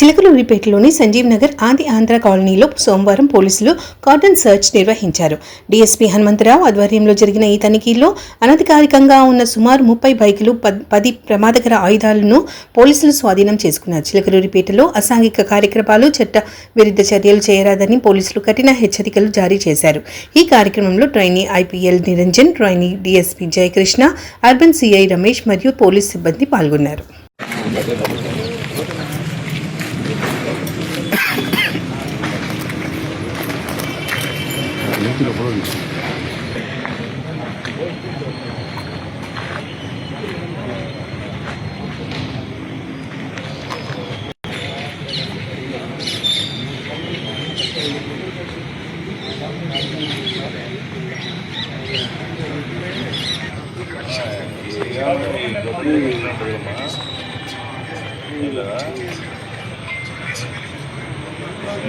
చిలకలూరిపేటలోని సంజీవ్ నగర్ ఆది ఆంధ్ర కాలనీలో సోమవారం పోలీసులు కార్డన్ సర్చ్ నిర్వహించారు. డీఎస్పీ హనుమంతరావు ఆధ్వర్యంలో జరిగిన ఈ తనిఖీల్లో అనధికారికంగా ఉన్న సుమారు 30 బైకులు, 10 ప్రమాదకర ఆయుధాలను పోలీసులు స్వాధీనం చేసుకున్నారు. చిలకలూరిపేటలో అసాంఘిక కార్యక్రమాలు, చట్ట విరుద్ధ చర్యలు చేయరాదని పోలీసులు కఠిన హెచ్చరికలు జారీ చేశారు. ఈ కార్యక్రమంలో trainee IPL Niranjan, trainee DSP Jayakrishna, urban CI Ramesh మరియు పోలీస్ సిబ్బంది పాల్గొన్నారు. Iya,